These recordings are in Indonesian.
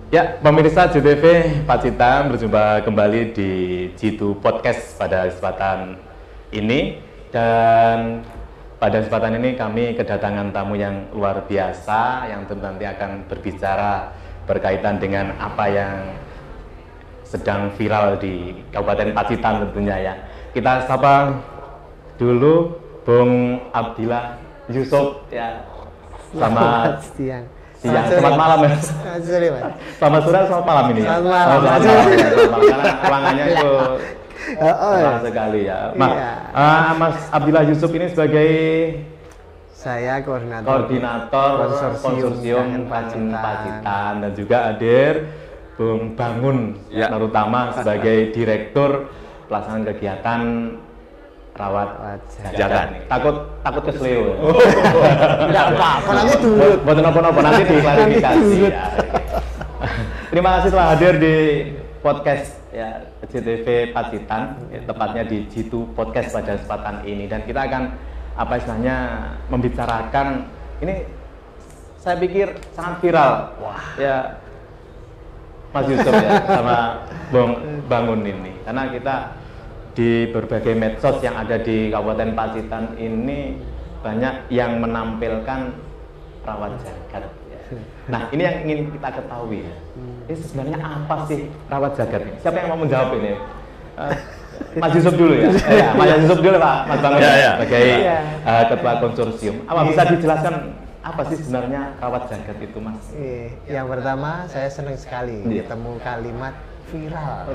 Ya, pemirsa JTV Pacitan, berjumpa kembali di Jitu Podcast pada kesempatan ini. Dan pada kesempatan ini kami kedatangan tamu yang luar biasa yang tentu nanti akan berbicara berkaitan dengan apa yang sedang viral di Kabupaten Pacitan tentunya ya. Kita sapa dulu Bung Abdillah Yusuf ya. Selamat siang. Selamat malam ya. Selamat sore, selamat malam ini. Selamat malam. Karena ruangannya itu cerah sekali ya. Mas Abdillah Yusuf ini sebagai saya koordinator konsorsium Pacitan dan juga hadir Bung Bangun terutama sebagai direktur pelaksanaan kegiatan rawat jagat. Takut kesleo. Enggak apa-apa, nanti dulu. Buat nopo-nopo nanti diklarifikasi ya. Terima kasih telah hadir di podcast ya JTV Pacitan, tepatnya di Jitu Podcast pada kesempatan ini, dan kita akan membicarakan ini, saya pikir sangat viral. Ya Mas Yusuf ya sama Bung Bangun ini, karena kita di berbagai medsos yang ada di Kabupaten Pacitan ini banyak yang menampilkan rawat jagat. Nah, ini yang ingin kita ketahui ya. Ini sebenarnya apa sih rawat jagat ini? Siapa yang mau menjawab ini? Mas Yusuf dulu ya. Mas Yusuf dulu Pak, Mas Bangun sebagai ketua konsorsium. Apa bisa dijelaskan apa sih sebenarnya rawat jagat itu, Mas? Yang pertama, saya senang sekali ketemu kalimat viral.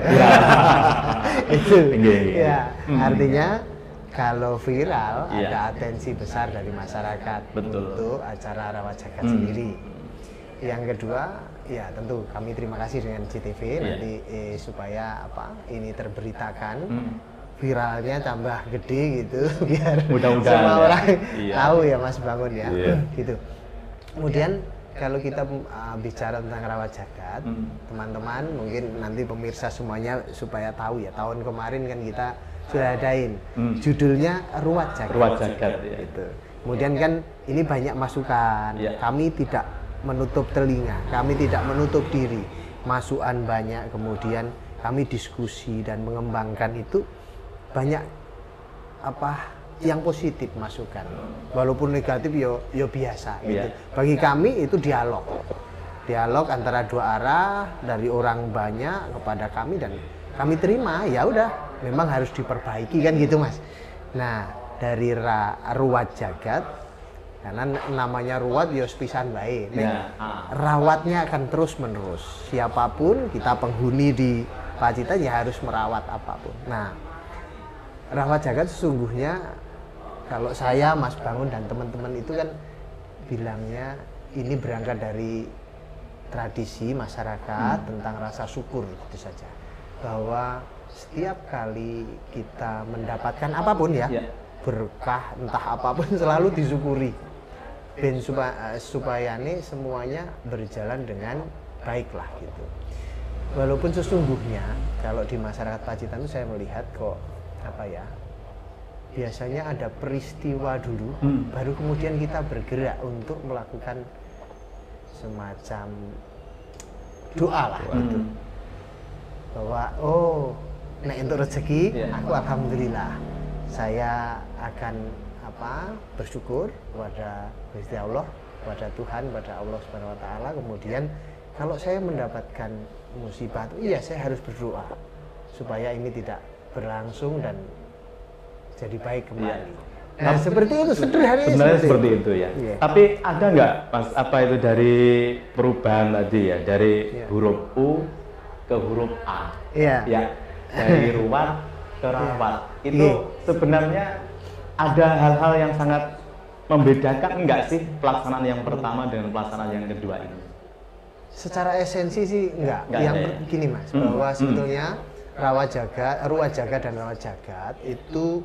Itu ya, artinya kalau viral ada atensi besar dari masyarakat untuk acara rawat jagat sendiri. Yang kedua, ya tentu kami terima kasih dengan JTV nanti supaya ini terberitakan, viralnya tambah gede gitu biar semua orang tahu ya Mas Bangun ya, gitu. Kemudian kalau kita bicara tentang rawat jagat, teman-teman mungkin nanti pemirsa semuanya supaya tahu ya, tahun kemarin kan kita sudah adain judulnya Ruwat Jagat. Ruwat Jagat ya. Gitu. Kemudian kan ini banyak masukan, kami tidak menutup telinga, kami tidak menutup diri, masukan banyak, kemudian kami diskusi dan mengembangkan itu banyak yang positif masukan, walaupun negatif yo biasa gitu. Bagi kami itu dialog antara dua arah dari orang banyak kepada kami, dan kami terima, ya udah memang harus diperbaiki kan gitu Mas. Nah, dari ruwat jagat, karena namanya ruwat yo pisan bae, rawatnya akan terus menerus, siapapun kita penghuni di Pacitan ya harus merawat apapun. Nah, rawat jagat sesungguhnya kalau saya, Mas Bangun dan teman-teman itu kan bilangnya ini berangkat dari tradisi masyarakat tentang rasa syukur itu saja, bahwa setiap kali kita mendapatkan apapun ya, berkah entah apapun selalu disyukuri, ben supaya ini semuanya berjalan dengan baiklah gitu. Walaupun sesungguhnya kalau di masyarakat Pacitan itu saya melihat kok biasanya ada peristiwa dulu, baru kemudian kita bergerak untuk melakukan semacam doa lah gitu. Bahwa nek untuk rezeki, aku alhamdulillah, saya akan bersyukur kepada Gusti Allah, kepada Tuhan, kepada Allah Subhanahu wa taala. Kemudian kalau saya mendapatkan musibah, saya harus berdoa supaya ini tidak berlangsung dan jadi baik kembali. Nah, seperti itu sederhananya. Sebenarnya seperti itu ya. Tapi ada nggak Mas itu dari perubahan tadi ya, dari huruf U ke huruf A? Ya, dari ruwat ke rawat. Itu sebenarnya ada hal-hal yang sangat membedakan enggak sih pelaksanaan yang pertama dengan pelaksanaan yang kedua ini? Secara esensi sih enggak. Yang begini Mas, bahwa sebetulnya ruwat jagat dan rawat jagat itu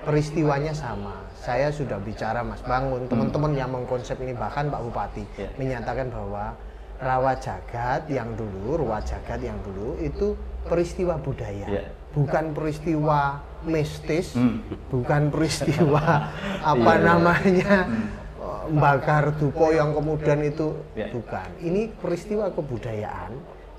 peristiwanya sama. Saya sudah bicara Mas Bangun, teman-teman yang mengkonsep ini, bahkan Pak Bupati menyatakan bahwa ruwat jagat yang dulu itu peristiwa budaya, bukan peristiwa mistis, bukan peristiwa membakar dupo yang kemudian itu bukan. Ini peristiwa kebudayaan,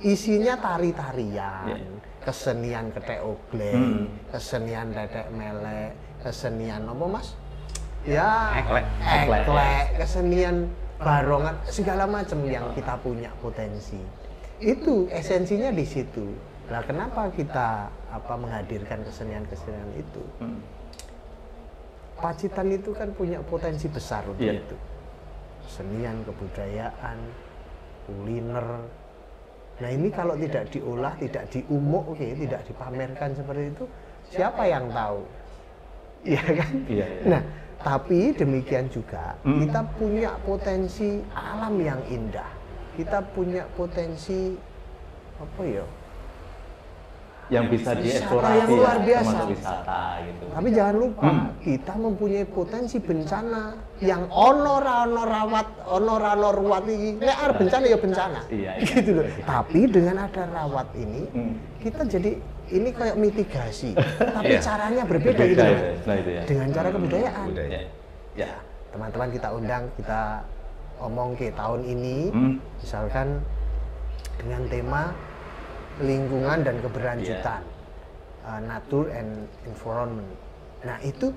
isinya tari-tarian, kesenian ketek ogleng, kesenian tetek melek, kesenian apa Mas? Ya, eklek, kesenian barongan, segala macam yang kita punya potensi. Itu esensinya di situ. Nah, kenapa kita menghadirkan kesenian-kesenian itu? Pacitan itu kan punya potensi besar untuk itu. Kesenian, kebudayaan, kuliner. Nah, ini kalau tidak diolah, tidak diumuk, tidak dipamerkan seperti itu, siapa yang tahu? Iya kan? Nah, tapi demikian juga kita punya potensi alam yang indah. Kita punya potensi yang bisa dieksplorasi yang luar biasa. termasuk wisata gitu. Tapi jangan lupa kita mempunyai potensi bencana yang ono rawat iki. Nek arep bencana ya bencana. Gitu loh. Tapi dengan ada rawat ini kita jadi ini kayak mitigasi. Tapi caranya berbeda gitu. Nah, itu ya. Dengan cara kebudayaan. Ya, teman-teman kita undang, kita omong ke tahun ini misalkan dengan tema lingkungan dan keberlanjutan, nature and environment. Nah, itu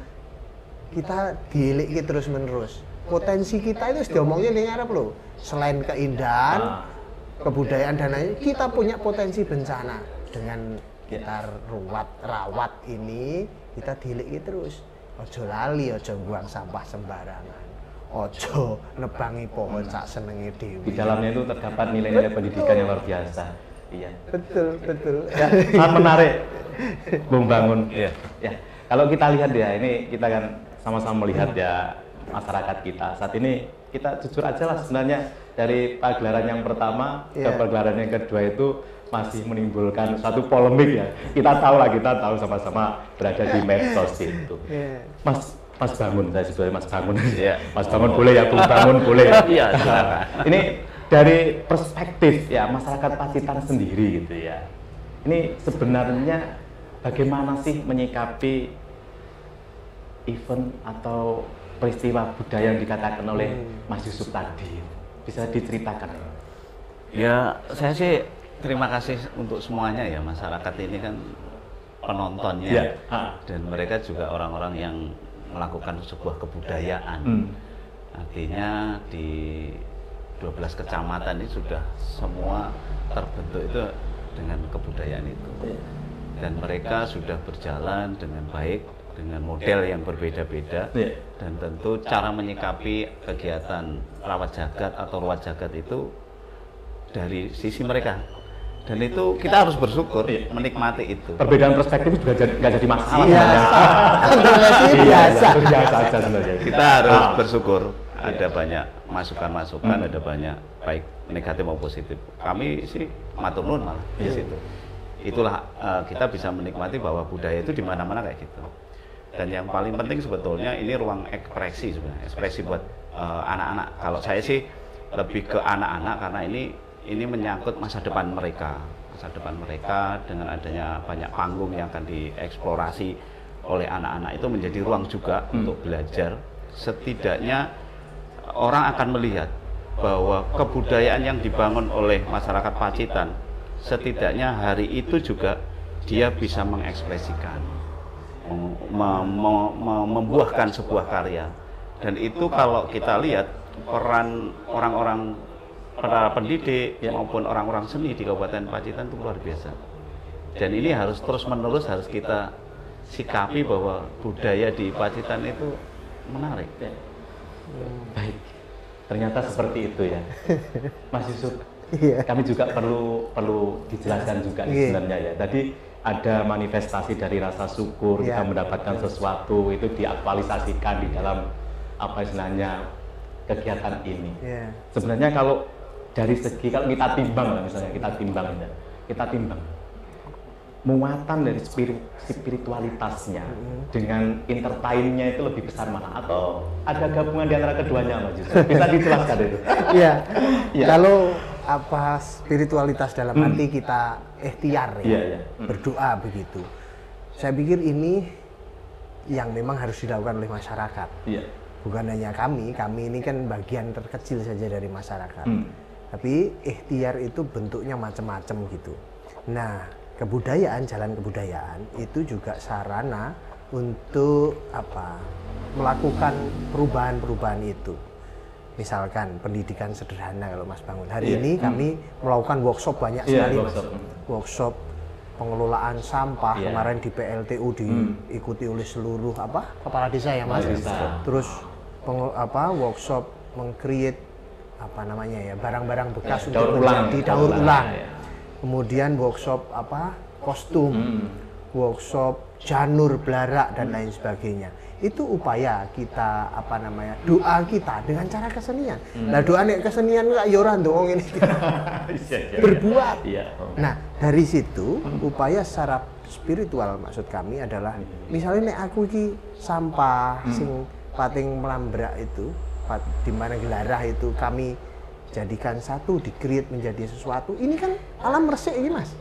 kita diliki terus menerus. Potensi kita itu sudah omongnya ning arep lho. Selain keindahan, kebudayaan dan lain, kita punya potensi bencana. Dengan kita rawat ini, kita diliki terus. Ojo lali, ojo buang sampah sembarangan. Ojo nebangi pohon sak senenge dhewe. Di dalamnya itu terdapat nilai-nilai pendidikan yang luar biasa. Iya. Betul. Ya, sangat menarik, Bung Bangun. Ya. Kalau kita lihat ya, ini kita kan sama-sama melihat ya masyarakat kita. Saat ini kita jujur aja lah sebenarnya dari pagelaran yang pertama ke pagelaran yang kedua itu masih menimbulkan suatu polemik ya. Kita tahu sama-sama berada di medsos itu. Mas Bangun, saya sebutnya Mas Bangun. Mas Bangun boleh ya, Bung Bangun boleh ya. Iya, silakan. Ini dari perspektif ya masyarakat Pacitan sendiri gitu ya. Ini sebenarnya bagaimana sih menyikapi event atau peristiwa budaya yang dikatakan oleh Mas Yusuf tadi? Bisa diceritakan? Ya, saya sih terima kasih untuk semuanya ya, masyarakat ini kan penontonnya dan mereka juga orang-orang yang melakukan sebuah kebudayaan. Artinya di 12 kecamatan ini sudah semua terbentuk itu dengan kebudayaan itu. Dan mereka sudah berjalan dengan baik, dengan model yang berbeda-beda. Dan tentu cara menyikapi kegiatan rawat jagat atau ruat jagat itu dari sisi mereka. Dan itu kita harus bersyukur, menikmati itu. Perbedaan perspektif juga nggak jadi masalah. Biasa aja sebenarnya. Kita harus bersyukur. Ada banyak masukan-masukan, ada banyak baik negatif maupun positif. Kami sih matur nuwun malah di situ. Itulah kita bisa menikmati bahwa budaya itu di mana-mana kayak gitu. Dan yang paling penting sebetulnya ini ruang ekspresi sebenarnya, ekspresi buat anak-anak. Kalau saya sih lebih ke anak-anak karena ini menyangkut masa depan mereka. Masa depan mereka dengan adanya banyak panggung yang akan dieksplorasi oleh anak-anak itu menjadi ruang juga untuk belajar. Setidaknya orang akan melihat bahwa kebudayaan yang dibangun oleh masyarakat Pacitan setidaknya hari itu juga dia bisa mengekspresikan, membuahkan sebuah karya. Dan itu kalau kita lihat peran orang-orang para pendidik maupun orang-orang seni di Kabupaten Pacitan itu luar biasa. Dan ini harus terus-menerus harus kita sikapi bahwa budaya di Pacitan itu menarik. Baik, ternyata seperti itu ya, Mas Yusuf. Kami juga perlu dijelaskan juga sebenarnya ya. Tadi ada manifestasi dari rasa syukur, kita mendapatkan sesuatu itu diaktualisasikan di dalam apa istilahnya kegiatan ini. Sebenarnya kalau dari segi kalau kita timbang lah misalnya kita timbang muatan dari spiritualitasnya dengan entertainnya itu lebih besar mana atau ada gabungan di antara keduanya Mas Yusuf? Bisa dijelaskan itu? Kalau spiritualitas dalam arti kita ikhtiar berdoa begitu. Saya pikir ini yang memang harus dilakukan oleh masyarakat. bukan hanya kami ini kan bagian terkecil saja dari masyarakat. Tapi ikhtiar itu bentuknya macam-macam gitu. Nah, kebudayaan, jalan kebudayaan itu juga sarana untuk melakukan perubahan-perubahan itu. Misalkan pendidikan sederhana kalau Mas Bangun. Hari ini kami melakukan workshop banyak sekali, Mas. Workshop pengelolaan sampah kemarin di PLTU diikuti oleh seluruh kepala desa ya, Mas. Terus workshop meng-create barang-barang bekas untuk didaur ulang. Kemudian workshop kostum, workshop janur belarak dan lain sebagainya. Itu upaya kita doa kita dengan cara kesenian. Nah, doa nek kesenian kok ya ora ndong ini. Berbuat. Nah, dari situ upaya secara spiritual maksud kami adalah misalnya nek aku iki sampah sing pating melambrak itu di mana gelarah itu kami jadikan satu, di-create menjadi sesuatu. Ini kan alam resik ini, Mas.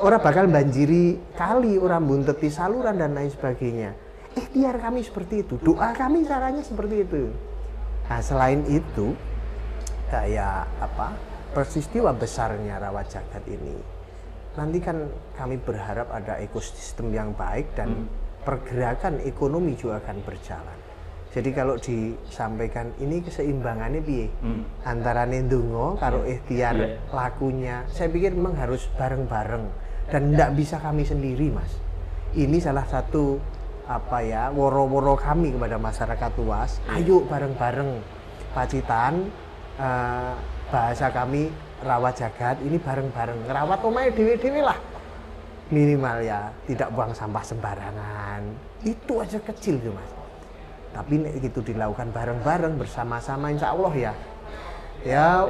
Orang bakal banjiri kali, orang bunteti saluran dan lain sebagainya. Ikhtiar kami seperti itu, doa kami caranya seperti itu. Nah, selain itu kayak peristiwa besarnya Rawat Jagat ini, nanti kan kami berharap ada ekosistem yang baik dan pergerakan ekonomi juga akan berjalan. Jadi kalau disampaikan ini keseimbangannya piye antara ndonga karo ikhtiar lakunya, saya pikir memang harus bareng-bareng dan tidak bisa kami sendiri, Mas. Ini salah satu woro-woro kami kepada masyarakat luas. Ayo bareng-bareng Pacitan, bahasa kami Rawat Jagat ini bareng-bareng ngerawat omahe dhewe-dhewe lah. Minimal ya, tidak buang sampah sembarangan. Itu aja kecil tuh, Mas. Tapi itu dilakukan bareng-bareng bersama-sama, insya Allah ya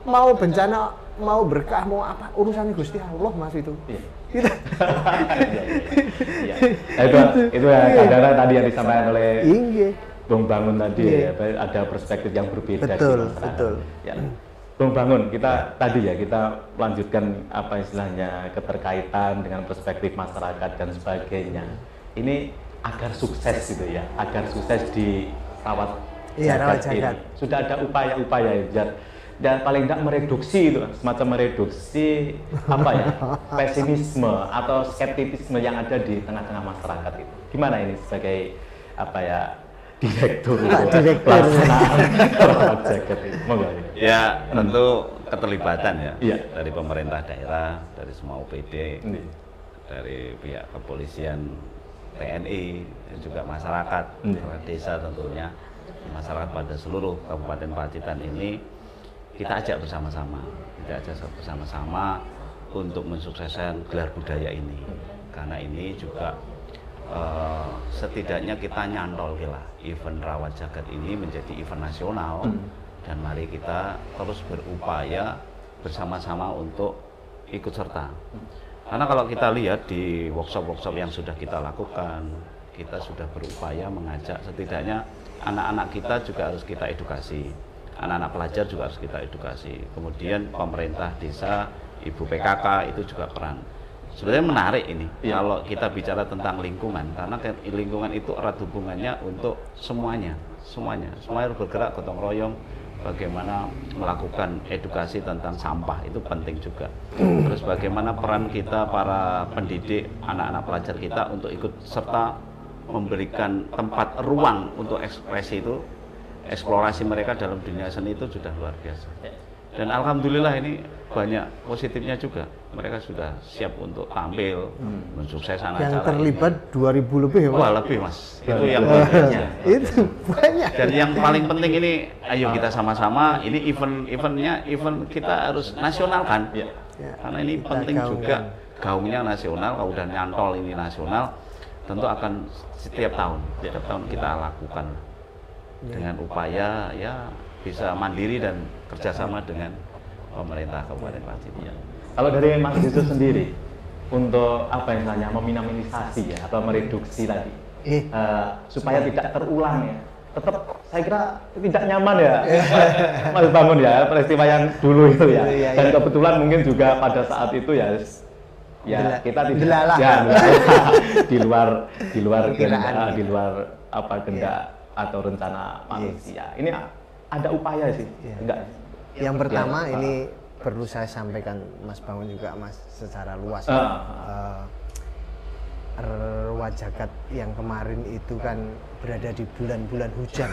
mau bencana, mau berkah, mau apa urusannya Gusti Allah, Mas itu. Itu ya kadang-kadang tadi yang disampaikan oleh Bung Bangun tadi ada perspektif yang berbeda. Betul. Bung Bangun, kita lanjutkan istilahnya keterkaitan dengan perspektif masyarakat dan sebagainya. Ini agar sukses gitu ya, agar sukses di Rawat Jagat ini. Sudah ada upaya-upaya dan paling tidak mereduksi itu, semacam mereduksi pesimisme atau skeptisisme yang ada di tengah-tengah masyarakat itu. Gimana ini sebagai direktur pelaksanaan Rawat Jagat ini? Ya, tentu keterlibatan dari pemerintah daerah, dari semua UPD, dari pihak kepolisian, TNI, dan juga masyarakat, desa tentunya, masyarakat pada seluruh Kabupaten Pacitan ini kita ajak bersama-sama untuk mensukseskan gelar budaya ini. Karena ini juga setidaknya kita nyantol event Rawat Jagat ini menjadi event nasional, dan mari kita terus berupaya bersama-sama untuk ikut serta. Karena kalau kita lihat di workshop-workshop yang sudah kita lakukan, kita sudah berupaya mengajak setidaknya anak-anak kita juga harus kita edukasi, anak-anak pelajar juga harus kita edukasi. Kemudian pemerintah desa, ibu PKK itu juga peran. Sebenarnya menarik ini kalau kita bicara tentang lingkungan, karena lingkungan itu erat hubungannya untuk semuanya harus bergerak gotong royong. Bagaimana melakukan edukasi tentang sampah itu penting juga. Terus bagaimana peran kita para pendidik, anak-anak pelajar kita untuk ikut serta memberikan tempat ruang untuk ekspresi itu, eksplorasi mereka dalam dunia seni itu sudah luar biasa. Dan alhamdulillah ini banyak positifnya juga. Mereka sudah siap untuk tampil, mensukseskan acara. Yang terlibat 2000 lebih ya, Mas? Wah, lebih, Mas. Itu yang banyak. Itu banyak. Dan yang paling penting ini, ayo kita sama-sama, ini event kita harus nasional kan? Karena ini penting juga, gaungnya nasional, kalau udah nyantol ini nasional, tentu akan setiap tahun kita lakukan dengan upaya bisa mandiri dan kerjasama dengan pemerintah Kabupaten Pacitan. Kalau dari Mas Yusuf sendiri, untuk meminimalisasi atau mereduksi tadi, supaya tidak terulang tetap saya kira tidak nyaman Mas Bangun peristiwa yang dulu itu dan kebetulan mungkin juga pada saat itu kita tidak di luar kehendak atau rencana manusia. Ini ada upaya sih, enggak? Yang pertama ini perlu saya sampaikan Mas Bangun juga Mas secara luas. Wajagat yang kemarin itu kan berada di bulan-bulan hujan.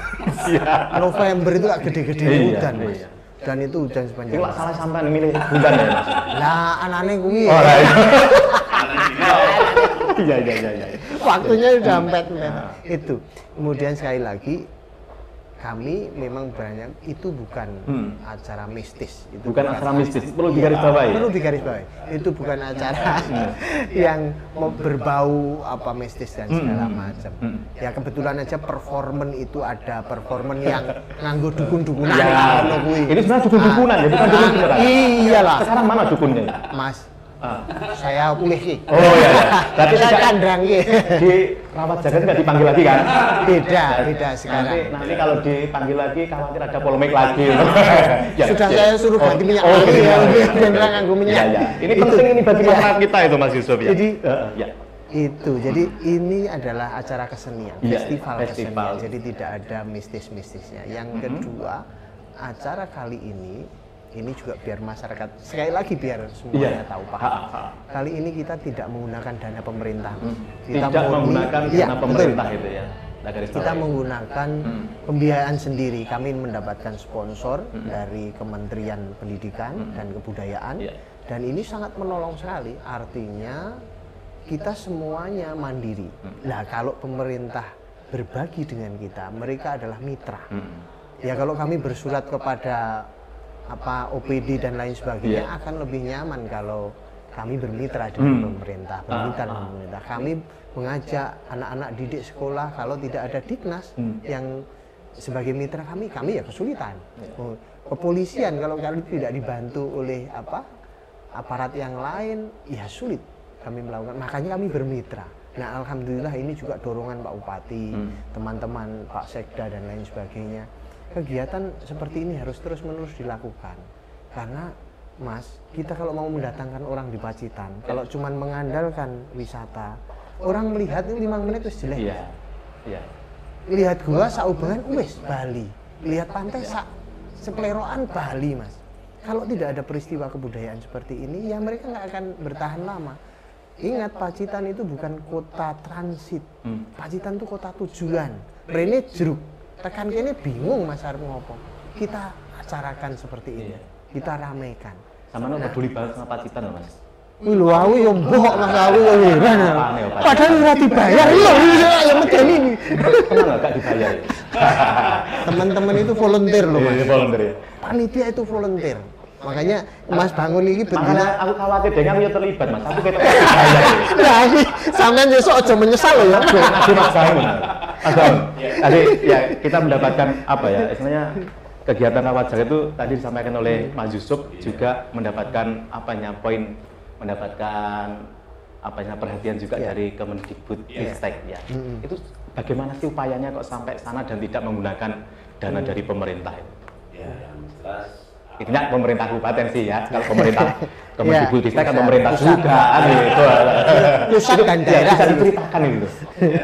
November itu gak gede-gede hujan, Mas. Dan itu hujan sepanjang. Kalau salah sampai milih bulan ya, Mas. Lah anane kuwi. Oh, iya. Waktunya udah mepet. Itu. Kemudian sekali lagi kami memang banyak itu bukan acara mistis, itu bukan acara mistis, perlu digarisbawahi. Perlu digarisbawahi. Itu bukan acara yang berbau apa mistis dan segala macam. Ya kebetulan aja performan itu ada performan yang nganggo dukun-dukunan. Ini sebenarnya dukun-dukunan ya, bukan dukun beneran. Iyalah. Sekarang mana dukunnya? Mas, saya pulih sih. Oh iya. Berarti saya kandang di rawat jagat nggak dipanggil lagi kan? Beda sekarang. Nanti kalau dipanggil lagi khawatir ada polemik lagi. Sudah saya suruh ganti minyak lagi ya, beneran nganggo minyak. Ini penting ini bagi masyarakat kita itu Mas Yusuf ya. Jadi ini adalah acara kesenian, festival kesenian. Jadi tidak ada mistis-mistisnya. Yang kedua, acara kali ini juga biar masyarakat sekali lagi biar semuanya tahu paham. Kali ini kita tidak menggunakan dana pemerintah. Kita menggunakan dana pemerintah itu ya. Kita menggunakan pembiayaan sendiri. Kami mendapatkan sponsor dari Kementerian Pendidikan dan Kebudayaan dan ini sangat menolong sekali. Artinya kita semuanya mandiri. Nah, kalau pemerintah berbagi dengan kita, mereka adalah mitra. Ya kalau kami bersurat kepada OPD dan lain sebagainya akan lebih nyaman kalau kami bermitra dengan pemerintah, Kami mengajak anak-anak didik sekolah kalau tidak ada Diknas yang sebagai mitra kami ya kesulitan. Kepolisian kalau kami tidak dibantu oleh aparat yang lain ya sulit kami melakukan. Makanya kami bermitra. Nah, alhamdulillah ini juga dorongan Pak Bupati, teman-teman Pak Sekda dan lain sebagainya. Kegiatan seperti ini harus terus-menerus dilakukan karena Mas, kita kalau mau mendatangkan orang di Pacitan, kalau cuma mengandalkan wisata, orang melihat itu 5 menit wis jelek. Lihat gua saubengan wis Bali, lihat pantai sepeleroan Bali, Mas. Kalau tidak ada peristiwa kebudayaan seperti ini, ya mereka nggak akan bertahan lama. Ingat, Pacitan itu bukan kota transit, Pacitan itu kota tujuan. Rene jeruk. Tekan kene bingung Mas arep ngopo. Kita acarakan seperti ini. Kita ramaikan. Sama peduli banget sama Pacitan Mas. Wih lho aku yo mbok Mas aku yo heran. Padahal ora dibayar lho ya medeni ini. Kenapa enggak dibayar? Teman-teman itu volunteer loh Mas. Volunteer ya. Panitia itu volunteer. Makanya Mas Bangun ini betina. Aku khawatir dengan yo terlibat Mas. Aku ketok dibayar. Nah, sampean besok aja menyesal loh ya. Nanti Mas Bangun. Tadi ya kita mendapatkan istilahnya kegiatan rawat jagat itu tadi disampaikan oleh Mas Yusuf juga mendapatkan perhatian juga dari Kemendikbudristek ya. Itu bagaimana sih upayanya kok sampai sana dan tidak menggunakan dana dari pemerintah itu? Ya, yang jelas intinya pemerintah kabupaten sih ya. Kalau pemerintah Kemendikbudristek kan pemerintah juga gitu. Pusat dan daerah bisa diceritakan itu. Ya,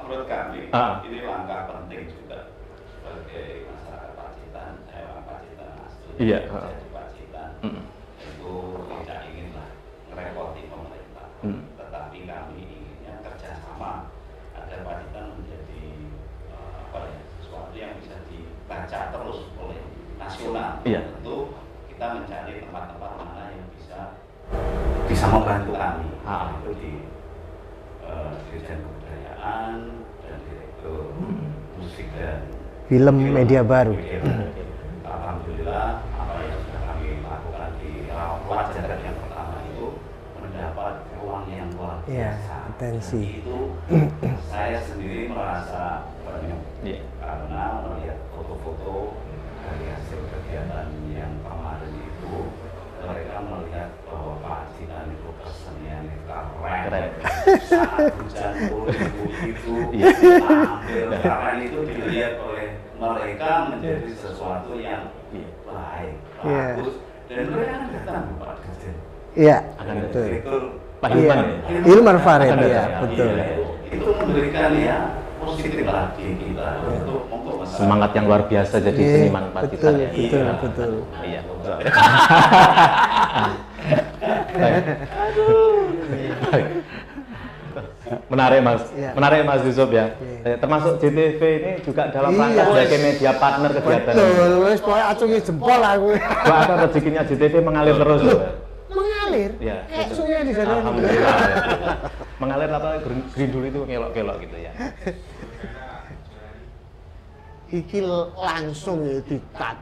menurut kami ini langkah penting juga sebagai masyarakat Pacitan, saya orang Pacitan asli. Iya. Jadi Pacitan itu tidak inginlah merepoti pemerintah, tetapi kami inginnya kerjasama agar Pacitan menjadi sesuatu yang bisa dibaca terus oleh nasional. Tentu kita mencari tempat-tempat mana yang bisa membantu kami. Itu di Dirjen Kebudayaan dan Direktur Musik dan Film Media Baru. Alhamdulillah apa yang sudah kami lakukan di rawat jagat yang pertama itu mendapat ruang yang luar biasa. Atensi. Itu saya sendiri merasa penuh karena melihat foto-foto dari hasil kegiatan yang kemarin itu, mereka melihat bahwa Pacitan itu kesenian keren. Saat hujan itu keren itu dilihat oleh mereka menjadi sesuatu yang baik, bagus, dan mereka akan datang Pak Dirjen. Iya, betul. Pak Hilman Hilman Farid ya, betul. Itu memberikan positif lah di kita. Untuk semangat yang luar biasa jadi seniman Pacitan ya. Betul. Iya. Menarik Mas Yusuf ya. Termasuk JTV ini juga dalam rangka sebagai media partner kegiatan. Betul, wis pokoke acungi jempol aku. Wah, apa rezekinya JTV mengalir terus loh. Mengalir. Ya. Sungai di sana. Alhamdulillah. Mengalir apa grindul itu ngelok-kelok gitu ya. Iki langsung ya di-cut.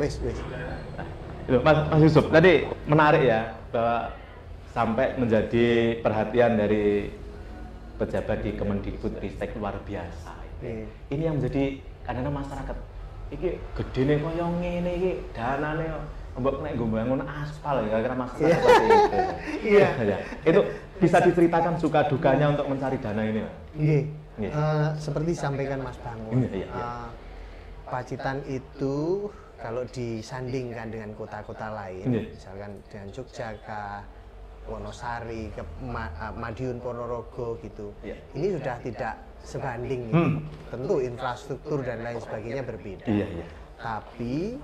Wis. Itu Mas Yusuf tadi menarik ya bahwa sampai menjadi perhatian dari pejabat di Kemendikbudristek luar biasa. Ini yang menjadi kadang-kadang masyarakat iki gedene koyo ngene iki danane mbok nek nggo bangun aspal ya karena masalah seperti itu. Iya. Itu bisa diceritakan suka dukanya untuk mencari dana ini, Mas? Nggih. Seperti disampaikan Mas Bangun. Pacitan itu kalau disandingkan dengan kota-kota lain, misalkan dengan Yogyakarta, Wonosari, Madiun, Ponorogo gitu, ini sudah tidak sebanding. Tentu infrastruktur dan lain sebagainya berbeda. Tapi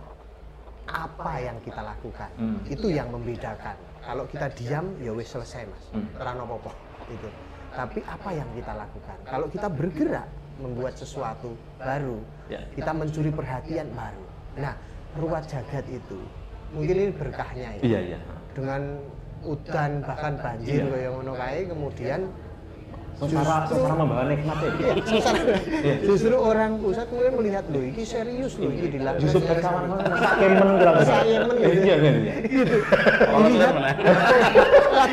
apa yang kita lakukan itu yang membedakan. Kalau kita diam, ya wis selesai Mas, terano popo itu. Tapi apa yang kita lakukan? Kalau kita bergerak membuat sesuatu baru, kita mencuri perhatian baru. Nah, ruat jagat itu mungkin ini berkahnya ya. Dengan udan bahkan banjir kayak ngono kae, kemudian secara membawa nikmat ya. Justru orang pusat kemudian melihat loh, ini serius loh, ini dilakukan. Justru kawan-kawan kemen kira-kira. Iya.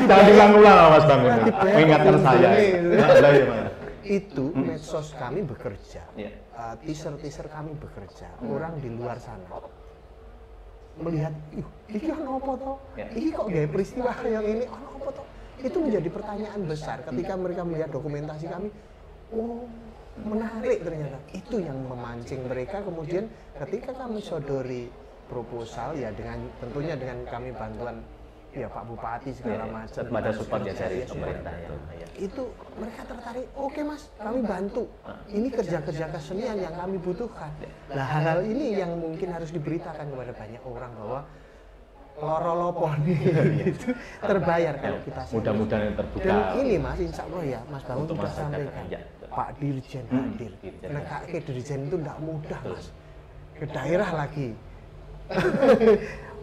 Jangan diulang-ulang Mas Bangun. Mengingatkan saya. Itu medsos kami bekerja, teaser kami bekerja. Orang di luar sana melihat, ini kan apa toh? Ini kok gaya peristiwa yang ini, apa toh? Itu menjadi pertanyaan besar ketika mereka melihat dokumentasi kami. Oh, menarik ternyata. Itu yang memancing mereka. Kemudian ketika kami sodori proposal ya tentunya dengan kami bantuan ya Pak Bupati segala macam. Ada support ya dari pemerintah ya. Itu mereka tertarik. Oke Mas, kami bantu. Ini kerja-kerja kesenian yang kami butuhkan. Nah, hal-hal ini yang mungkin harus diberitakan kepada banyak orang bahwa loro-loponi itu terbayar kalau kita mudah-mudahan yang terbuka. Dan ini Mas, insya Allah ya Mas Bangun sudah sampaikan. Pak Dirjen hadir. Nekake Dirjen itu tidak mudah Mas. Ke daerah lagi.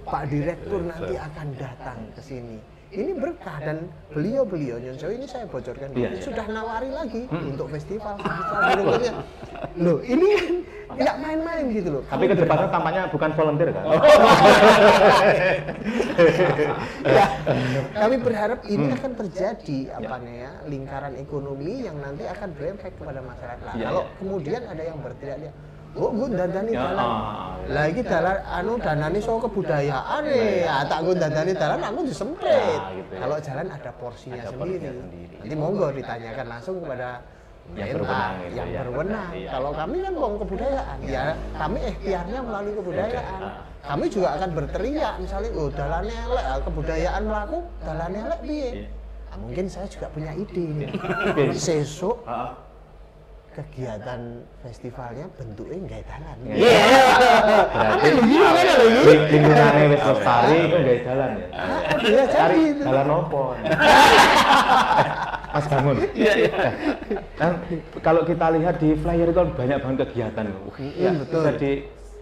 Pak Direktur nanti akan datang ke sini. Ini berkah dan beliau Nyonsewu ini saya bocorkan sudah nawari lagi untuk festival berikutnya. Loh, ini kan nggak main-main gitu loh. Tapi ke depannya tampaknya bukan volunteer kan? Ya, kami berharap ini akan terjadi lingkaran ekonomi yang nanti akan berefek kepada masyarakat. Kalau kemudian ada yang berteriak, oh, gue dandani dalan. Lagi dalan danani soal kebudayaan tak gue dandani dalan aku disemprit. Kalau jalan ada porsinya sendiri. Jadi monggo ditanyakan langsung kepada yang berwenang. Kalau kami kan mau kebudayaan, ya kami ikhtiarnya melalui kebudayaan. Kami juga akan berteriak misalnya, oh dalane elek, kebudayaan melaku, dalane elek piye? Nah, mungkin saya juga punya ide nih. Sesuk kegiatan festivalnya bentuknya nggak dalan. Berarti lingkungannya wis lestari itu nggak dalan ya. Cari dalan opo. Mas Bangun. Dan kalau kita lihat di flyer itu banyak banget kegiatan. Betul.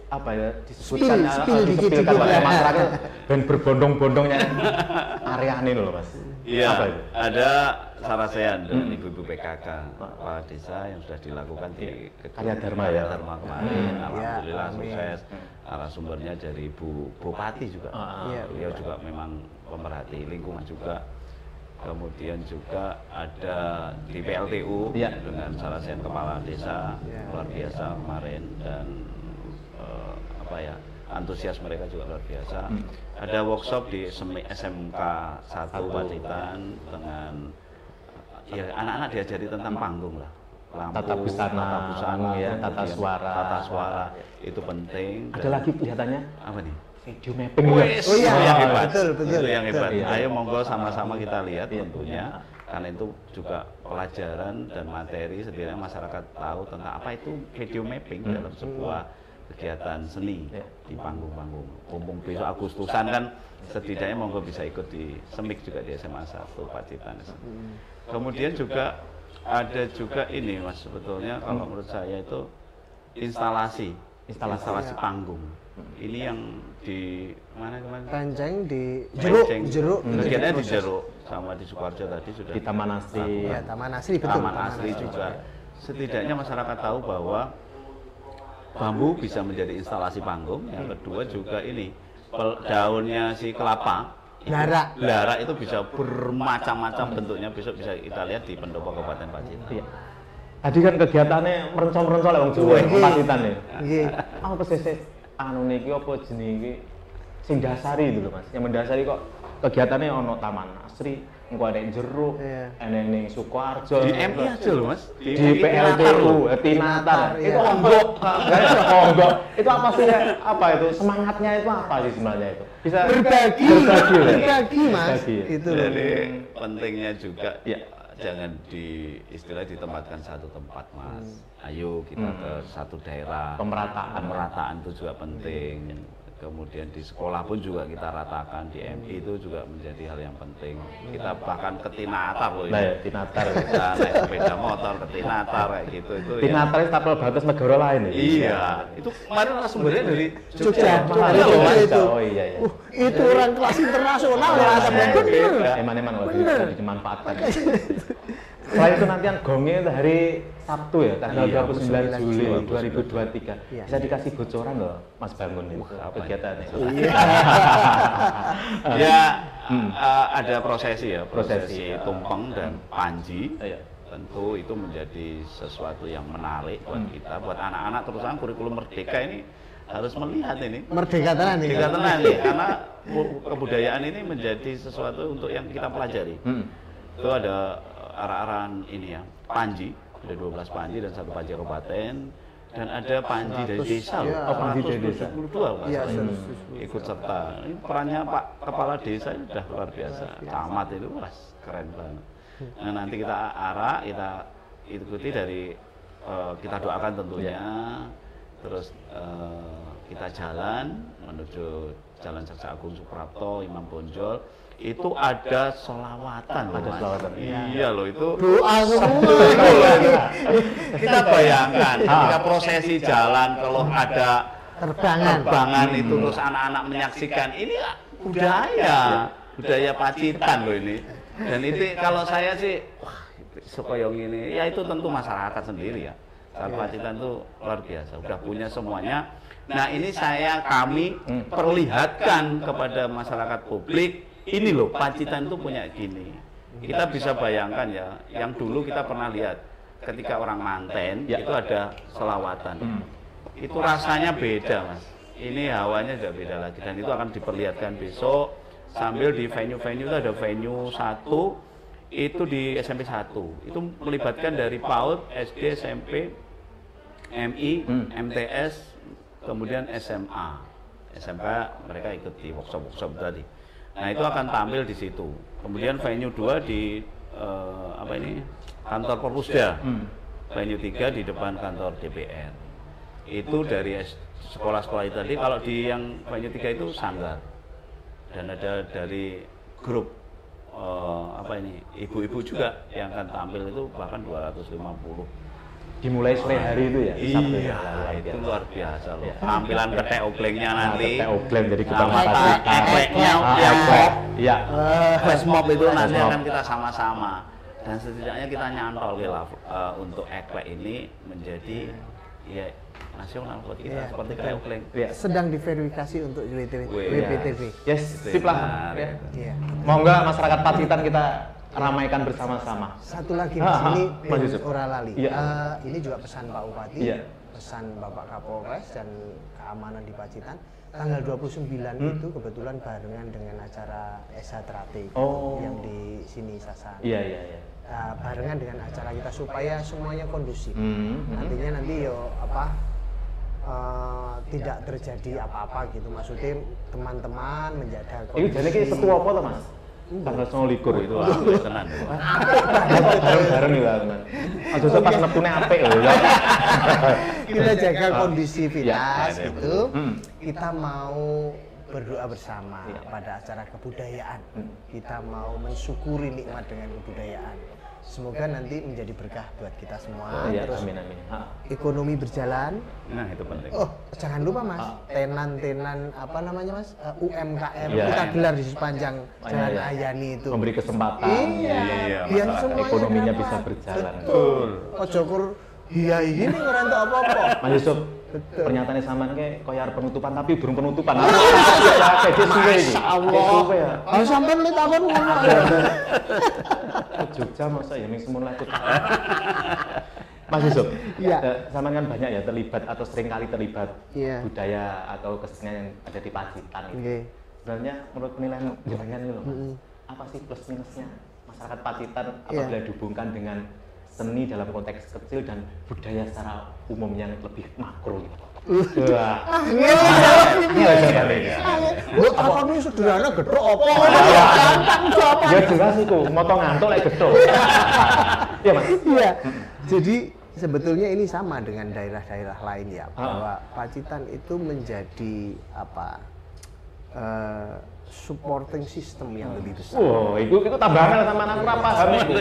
Bisa disebutkan disepilkan oleh masyarakat dan berbondong-bondongnya area ini loh Mas. Iya, ada Sarasean dan ibu-ibu PKK kepala desa yang sudah dilakukan di Karya Dharma kemarin. Alhamdulillah sukses. Narasumbernya dari Bu Bupati juga. Beliau juga memang pemerhati lingkungan juga. Kemudian juga ada di PLTU dengan Sarasean kepala desa luar biasa kemarin dan antusias mereka juga luar biasa. Ada workshop di SMK 1 Pacitan dengan anak-anak diajari tentang panggung lah. Lampu, tata busana, tata suara itu penting. Ada lagi kelihatannya apa nih? Video mapping. Yang hebat. Betul. Itu yang hebat. Ayo monggo sama-sama kita lihat tentunya. Karena itu juga pelajaran dan materi setidaknya masyarakat tahu tentang apa itu video mapping dalam sebuah kegiatan seni di panggung-panggung. Mumpung besok Agustusan kan setidaknya monggo bisa ikut di Semik juga di SMA 1 Pacitan. Kemudian juga ada juga ini Mas, sebetulnya kalau menurut saya itu instalasi panggung. Ini yang di mana kemarin? Panjang di Jeruk. Kegiatannya di Jeruk sama di Sukoharjo tadi sudah. Di Taman Asri. Ya, Taman Asri betul. Taman Asri juga. Setidaknya masyarakat tahu bahwa bambu bisa menjadi instalasi panggung. Yang kedua juga ini daunnya si kelapa. Lara itu bisa bermacam-macam bentuknya. Besok bisa kita lihat di Pendopo Kabupaten Pacitan. Iya. Tadi kan kegiatannya merencong-merencong lek wong Jawa Pacitan ya. Nggih. Apa sih anu niki apa jenenge iki sing dasari itu lho Mas. Yang mendasari kok kegiatannya ono Taman Asri, engko ada Jeruk, ana ning Sukoharjo. Di MI aja loh Mas. Di PLTU, Tinatar. Itu onggok. Itu apa sih? Apa itu? Semangatnya itu apa sih sebenarnya itu? Bisa berbagi Mas. Itu loh. Jadi pentingnya juga jangan ditempatkan satu tempat Mas. Ayo kita ke satu daerah. Pemerataan itu juga penting. Kemudian di sekolah pun juga kita ratakan, di MI itu juga menjadi hal yang penting. Kita bahkan ke Tinatar loh ya. Tinatar. Kita naik sepeda motor ke Tinatar kayak gitu. Itu Tinatar itu tapel batas negara lain ya. Iya. Itu kemarin sumbernya dari Jogja. Itu. Oh iya. Itu orang kelas internasional ya, bener. Eman-eman bisa dimanfaatkan. Selain itu nantian gongnya hari Sabtu ya, tanggal 29 Juli 2023. Bisa dikasih bocoran loh, Mas Bangun itu kegiatannya. Ya, ada prosesi tumpeng dan panji. Tentu itu menjadi sesuatu yang menarik buat kita, buat anak-anak, terutama kurikulum Merdeka ini harus melihat ini. Merdeka tenan nih, karena kebudayaan ini menjadi sesuatu untuk yang kita pelajari. Itu ada arah-arahan ini ya, panji, ada 12 panji dan 1 panji kabupaten, dan ada panji dari desa loh, 172 ikut serta. Ini perannya Pak Kepala Desa ini sudah luar biasa, camat itu keren banget. Nah nanti kita kita ikuti dari, kita doakan tentunya, terus kita jalan menuju Jalan Jaksa Agung Suprapto, Imam Bonjol. Itu ada selawatan. Iya loh, itu doa semua. Kita bayangkan ketika prosesi jalan, kalau ada terbangan itu terus anak-anak menyaksikan, ini budaya Pacitan loh ini. Dan itu kalau saya sih sekoyong ini, ya itu tentu masyarakat sendiri ya. Pacitan itu luar biasa, udah punya semuanya. Nah ini kami perlihatkan kepada masyarakat publik. Ini loh, Pacitan itu punya gini. Kita bisa bayangkan ya, yang dulu kita pernah lihat ketika orang manten itu ada selawatan. Itu rasanya beda Mas. Ini hawanya sudah beda lagi, dan itu akan diperlihatkan besok sambil di venue-venue itu ada venue 1 itu di SMP 1. Itu melibatkan dari PAUD, SD, SMP, MI, MTS, kemudian SMA. SMP mereka ikut di workshop tadi. Nah itu akan tampil di situ. Kemudian venue 2 di kantor Perpusda. Venue 3 di depan kantor DPR. Itu dari sekolah-sekolah itu tadi. Kalau di yang venue 3 itu sanggar. Dan ada dari grup ibu-ibu juga yang akan tampil itu bahkan 250. Dimulai sore hari itu ya? Iya, itu luar biasa loh. Tampilan ketek oglengnya nanti. Ketek ogleng jadi kita ekleknya yang iya. Flash mob itu nanti akan kita sama-sama. Dan setidaknya kita nyantol untuk eklek ini menjadi nasional buat kita seperti ketek ogleng. Sedang diverifikasi untuk WPTV. Yes, sip lah. Monggo masyarakat Pacitan kita ramaikan bersama-sama. Satu lagi Mas, ini ora lali. Ini juga pesan Pak Bupati, pesan Bapak Kapolres dan keamanan di Pacitan. Tanggal 29 itu kebetulan barengan dengan acara Esa Trate yang di sini Sasan. Barengan dengan acara kita supaya semuanya kondusif. Nantinya tidak terjadi apa-apa gitu. Maksudnya teman-teman menjaga kondisi. Ini jadi setua apa Mas? tanggal 29 itu. Wah, tenan. Bareng-bareng ya, teman. Aja pas nepune apik lho. Kita jaga kondusivitas Ya, gitu. Kita mau berdoa bersama pada acara kebudayaan. Kita mau mensyukuri nikmat dengan kebudayaan. Semoga nanti menjadi berkah buat kita semua. Ya, Terus amin amin. ekonomi berjalan. Nah, itu penting. Oh, jangan lupa Mas, tenan-tenan apa namanya Mas? UMKM Ya. kita gelar di sepanjang Jalan Ya. Ayani itu. Memberi kesempatan. Iya, biar masyarakat semuanya ekonominya dapat. bisa berjalan. Betul. Ojo kur iya ini ora entuk apa-apa. Mas Yusuf, Betul. pernyataannya sampean ke koyo arep penutupan tapi durung penutupan. Ya, suwe iki. Allah. Ya. Ah sampean li takon ngono ya. Ke Jogja masa ya ning semun lakut. Mas Yusuf, Iya. sampean kan banyak ya terlibat atau sering kali terlibat Iya. budaya atau kesenian yang ada di Pacitan itu. Nggih. Sebenarnya menurut penilaian jenengan itu loh, Mas, apa sih plus minusnya masyarakat Pacitan apabila dihubungkan dengan seni dalam konteks kecil dan budaya secara umum yang lebih makro gitu. Wah. Ini aja kali ya. Mbok takon iki sederhana gethuk apa? Gampang jawaban. Ya jelas iku, moto ngantuk lek gedhok. Iya, Mas. Iya. Jadi sebetulnya ini sama dengan daerah-daerah lain ya, bahwa Pacitan itu menjadi apa? Supporting system yang lebih besar. Wah, itu tambahan sama aku ora paham iku.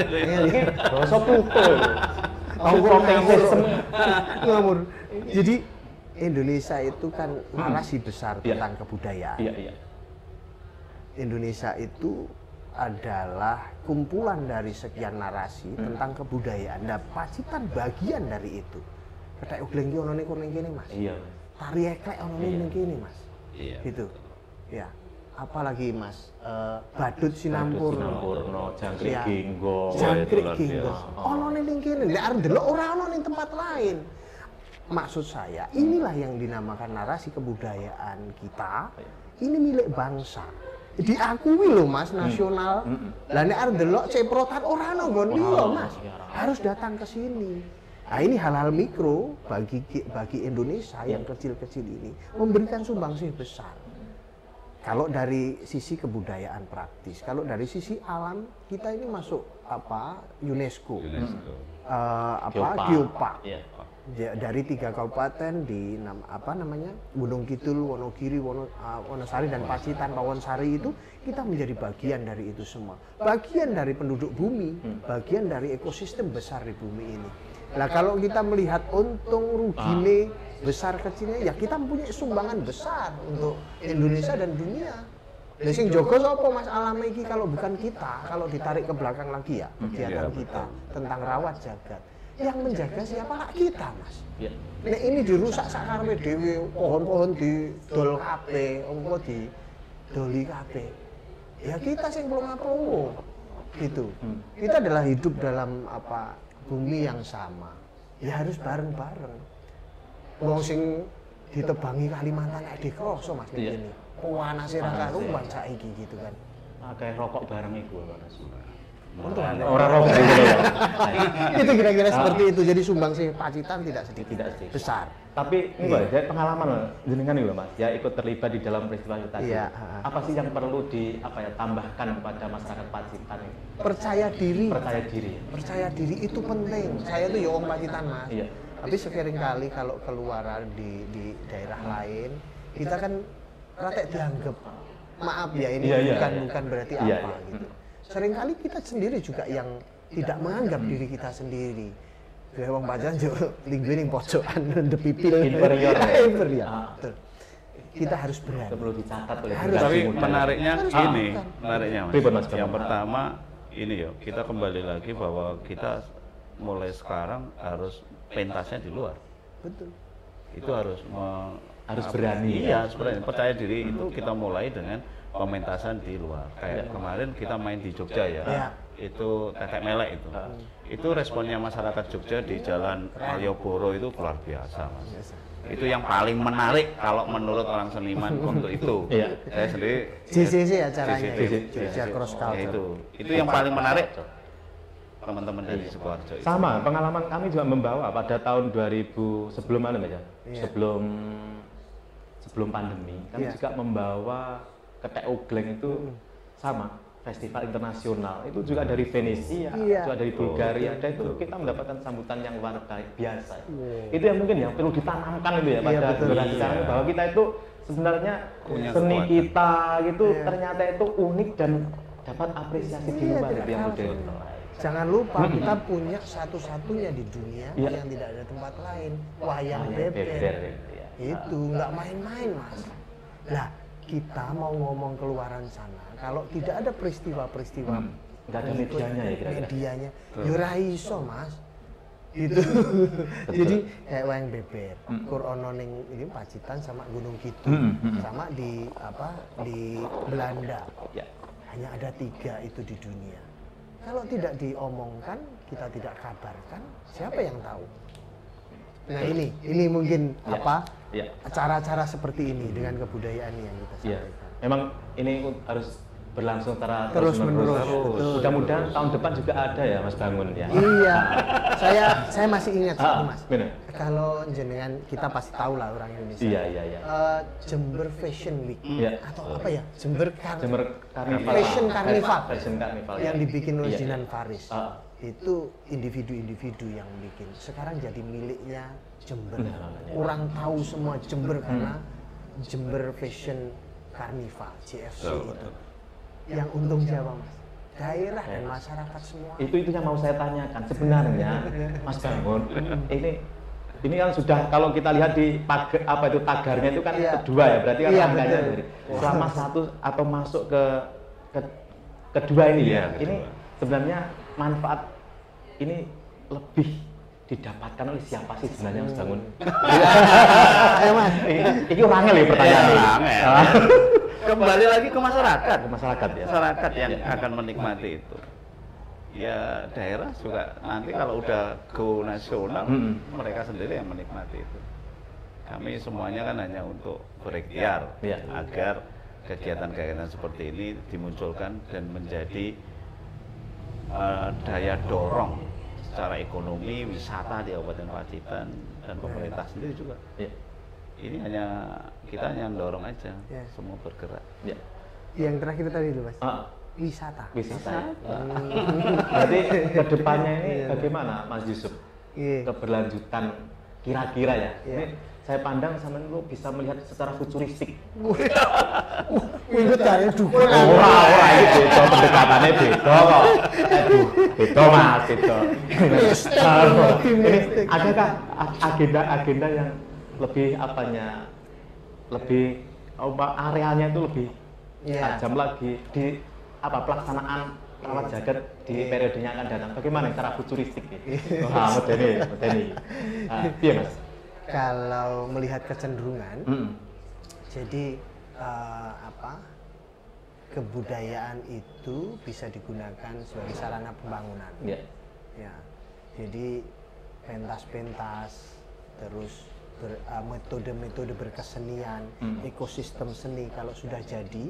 Iki basa putu. Supporting system. Ngawur. Jadi Indonesia itu kan narasi besar tentang kebudayaan. Iya, iya. Indonesia itu adalah kumpulan dari sekian narasi tentang kebudayaan. Nah, Pacitan bagian dari itu. Kethek ugleng ki ono ning kene Mas. Iya. Tari eklek ono ning kene Mas. Iya. Gitu. Ya. Apalagi Mas, badut Sinampurna, Jangkrik Ya. Ginggo. Jangkrik luar Ginggo. biasa. Ono ning kene, nek arep ndelok ora ono ning tempat lain. Maksud saya, inilah yang dinamakan narasi kebudayaan kita. Ini milik bangsa. Diakui loh Mas, nasional. Lah nek arep ndelok ceprotan ora ono nggon liya Mas. Harus datang ke sini. Nah, ini hal-hal mikro bagi Indonesia yang kecil-kecil ini memberikan sumbangsih besar. Kalau dari sisi kebudayaan praktis, kalau dari sisi alam kita ini masuk apa UNESCO, Geopark. Iya. Dari 3 kabupaten di apa namanya Gunung Kidul, Wonogiri, Wonosari dan Pacitan, Pawonsari itu kita menjadi bagian dari itu semua, bagian dari penduduk bumi, bagian dari ekosistem besar di bumi ini. Nah kalau kita melihat untung rugine besar kecilnya, ya kita mempunyai sumbangan besar untuk Indonesia dan dunia. Lah sing jaga sapa Mas alam iki kalau bukan kita, kalau ditarik ke belakang lagi ya kegiatan kita tentang rawat jagat. Yang menjaga siapa? Hak kita, Mas. Iya. Nek ini dirusak sakarepe dhewe, pohon-pohon didol kabeh, engko didoli kabeh. Ya kita sing plonga-plongo. Gitu. Kita adalah hidup dalam apa? Bumi yang sama. Ya harus bareng-bareng. Wong sing ditebangi Kalimantan nek dikroso Mas Iya. ini. Panase ra karuan saiki gitu kan. Kayak rokok bareng iku Mas. Untuk Orang rokok gitu ya. itu kira-kira seperti itu. Jadi sumbangsi Pacitan tidak sedikit, Tidak sedikit. besar. Tapi enggak, jadi pengalaman jenengan nih Mas, ya ikut terlibat di dalam peristiwa itu tadi. Iya, Apa sih yang perlu tambahkan kepada masyarakat Pacitan ini? Percaya diri. Percaya diri. Percaya diri itu penting. Saya tuh ya orang Pacitan Mas. Iya. Tapi sekering kali kalau keluaran di daerah lain, kita kan rata dianggap maaf ya ini Iya, bukan berarti apa Iya. gitu. Seringkali kita sendiri juga yang tidak menganggap diri kita sendiri. Kayak wong Pacitan yo linggue ning pojokan ndep pipil Inferior. Inferior. Betul. Kita harus berani. Itu perlu dicatat oleh Harus. generasi Tapi muda. menariknya Harus ini, dilakukan. menariknya Mas. Pripun, Mas? Yang pertama ini ya, kita kembali lagi bahwa kita mulai sekarang harus pentasnya di luar. Betul. Itu harus berani. Iya, sebenarnya percaya diri itu kita mulai dengan pementasan di luar. Kayak kemarin kita main di Jogja ya. Iya. Itu Tetek Melek itu. Itu responnya masyarakat Jogja di Jalan Malioboro itu luar biasa, Mas. Itu yang paling menarik kalau menurut orang seniman untuk itu. Iya. Saya sendiri JCC acaranya JCC. ya, Jogja Cross Ya, Culture. itu yang paling menarik teman-teman dari Sukoharjo itu. Sama, pengalaman kami juga membawa pada tahun 2000 sebelum mana Mas ya? Iya. Sebelum pandemi, kami Iya. juga membawa Kethek Ugleng itu sama festival internasional itu juga dari Venesia, juga dari Bulgaria, dan itu kita mendapatkan sambutan yang luar biasa. Itu yang mungkin yang perlu ditanamkan itu ya pada generasi sekarang, bahwa kita itu sebenarnya seni kita gitu ternyata itu unik dan dapat apresiasi di luar itu yang modern. Jangan lupa kita punya satu-satunya di dunia yang tidak ada tempat lain, wayang beber. Itu nggak main-main Mas. Lah kita mau ngomong keluaran sana, kalau tidak ada peristiwa-peristiwa, nggak ada medianya ya kira-kira. Medianya, ora iso Mas. Itu. Jadi kayak wayang beber, Kurono ning ini Pacitan sama Gunung Kidul, sama di Belanda. Hanya ada 3 itu di dunia. Kalau tidak diomongkan, kita tidak kabarkan, siapa yang tahu? Nah ini mungkin cara-cara seperti ini dengan kebudayaan yang kita sampaikan. Memang ini harus berlangsung terus menerus. Mudah-mudahan tahun depan juga ada ya Mas Bangun ya. Iya, saya masih ingat satu Mas. Benar. Kalau jenengan kita pasti tahu lah orang Indonesia. Iya. Jember Fashion Week atau apa ya? Jember Carnival. Fashion Carnival yang dibikin oleh Dinan Faris. Itu individu-individu yang bikin. Sekarang jadi miliknya Jember. Orang tahu semua Jember karena Jember Fashion Carnival JFC itu. Yang untung siapa Mas? Daerah dan masyarakat semua. Itu yang mau saya tanyakan sebenarnya Mas Bangun. Ini kan sudah kalau kita lihat di tagarnya itu kan kedua ya, berarti kan angkanya dari selama 1 atau masuk ke kedua ini ya. Ini sebenarnya manfaat ini lebih didapatkan oleh siapa sih sebenarnya Mas Bangun? Ayo Mas. Ini orangnya loh pertanyaannya. Kembali lagi ke masyarakat. Masyarakat yang akan menikmati itu. Ya daerah juga nanti kalau udah go nasional, mereka sendiri yang menikmati itu. Kami semuanya kan hanya untuk berikhtiar agar kegiatan-kegiatan seperti ini dimunculkan dan menjadi daya dorong secara ekonomi, wisata di Kabupaten Pacitan dan pemerintah sendiri juga. Ini kita hanya mendorong aja, semua bergerak. Yang terakhir tadi itu Mas, wisata. Berarti kedepannya ini bagaimana Mas Yusuf? Keberlanjutan kira-kira ya. Ini saya pandang sama lu bisa melihat secara futuristik. Itu caranya dukun. Ora itu pendekatannya beda kok. Beda Mas, beda. Ini adakah agenda yang lebih lebih arealnya itu lebih tajam lagi di pelaksanaan rawat jagat di periodenya akan datang. Bagaimana secara futuristik ini? Modeni. Iya Mas. Kalau melihat kecenderungan, jadi kebudayaan itu bisa digunakan sebagai sarana pembangunan. Ya, jadi pentas-pentas, terus metode-metode berkesenian, ekosistem seni kalau sudah jadi,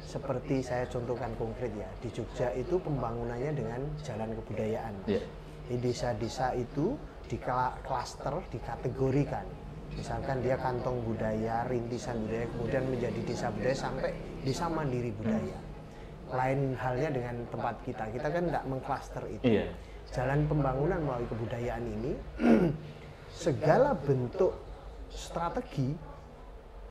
seperti saya contohkan konkret ya, di Jogja itu pembangunannya dengan jalan kebudayaan. Di desa-desa itu di klaster dikategorikan, misalkan dia kantong budaya, rintisan budaya, kemudian menjadi desa budaya sampai desa mandiri budaya. Lain halnya dengan tempat kita kan tidak mengklaster itu. Jalan pembangunan melalui kebudayaan ini segala bentuk strategi